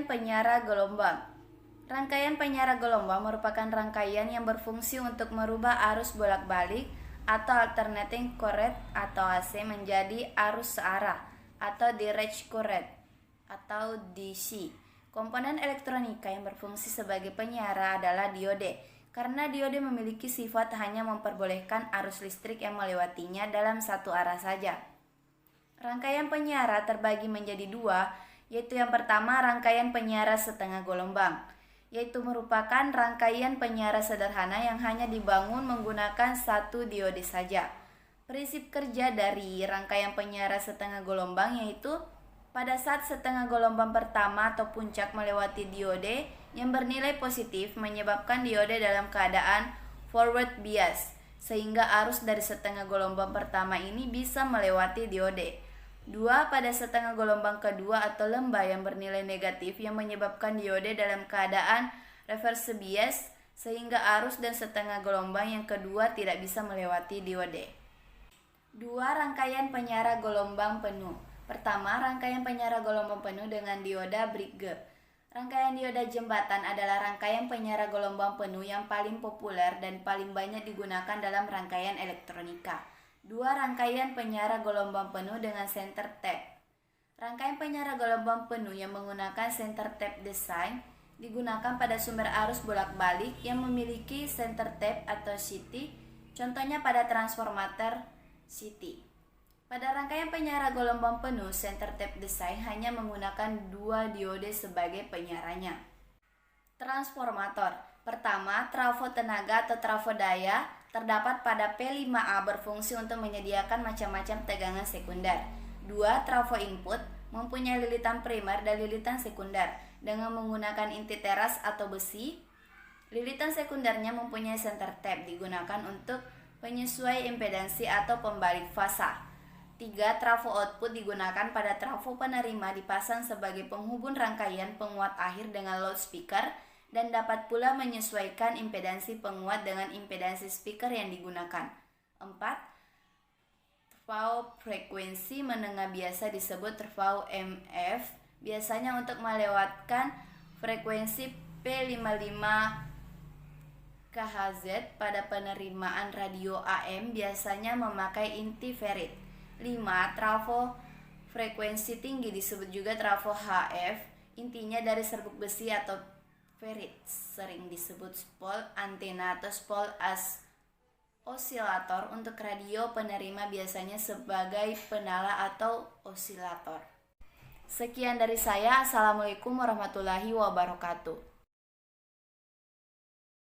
penyiar gelombang. Rangkaian penyiar gelombang merupakan rangkaian yang berfungsi untuk merubah arus bolak-balik atau alternating current atau AC menjadi arus searah atau direct current atau DC. Komponen elektronika yang berfungsi sebagai penyiar adalah diode, karena diode memiliki sifat hanya memperbolehkan arus listrik yang melewatinya dalam satu arah saja. Rangkaian penyiar terbagi menjadi dua, yaitu yang pertama rangkaian penyiar setengah gelombang, yaitu merupakan rangkaian penyiar sederhana yang hanya dibangun menggunakan satu diode saja. Prinsip kerja dari rangkaian penyiar setengah gelombang yaitu pada saat setengah gelombang pertama atau puncak melewati diode yang bernilai positif menyebabkan diode dalam keadaan forward bias, sehingga arus dari setengah gelombang pertama ini bisa melewati diode. 2. Pada setengah gelombang kedua atau lembah yang bernilai negatif yang menyebabkan diode dalam keadaan reverse bias, sehingga arus dan setengah gelombang yang kedua tidak bisa melewati diode. 2. Rangkaian penyiar gelombang penuh. Pertama, rangkaian penyiar gelombang penuh dengan dioda Briggs. Rangkaian dioda jembatan adalah rangkaian penyiar gelombang penuh yang paling populer dan paling banyak digunakan dalam rangkaian elektronika. 2. Rangkaian penyiar gelombang penuh dengan center tap. Rangkaian penyiar gelombang penuh yang menggunakan center tap design digunakan pada sumber arus bolak-balik yang memiliki center tap atau CT, contohnya pada transformator CT. Pada rangkaian penyiar gelombang penuh, center tap design hanya menggunakan dua diode sebagai penyiarannya. Transformator. Pertama, trafo tenaga atau trafo daya terdapat pada P5A berfungsi untuk menyediakan macam-macam tegangan sekunder. 2. Trafo input mempunyai lilitan primer dan lilitan sekunder dengan menggunakan inti teras atau besi. Lilitan sekundernya mempunyai center tap digunakan untuk penyesuaian impedansi atau pembalik fasa. 3. Trafo output digunakan pada trafo penerima dipasang sebagai penghubung rangkaian penguat akhir dengan loudspeaker dan dapat pula menyesuaikan impedansi penguat dengan impedansi speaker yang digunakan. 4. Trafo frekuensi menengah biasa disebut trafo MF, biasanya untuk melewatkan frekuensi P55 kHz pada penerimaan radio AM biasanya memakai inti ferrit. 5. Trafo frekuensi tinggi disebut juga trafo HF, intinya dari serbuk besi atau ferrit, sering disebut spol antena atau spol as osilator. Untuk radio penerima biasanya sebagai penala atau osilator. Sekian dari saya. Assalamualaikum warahmatullahi wabarakatuh.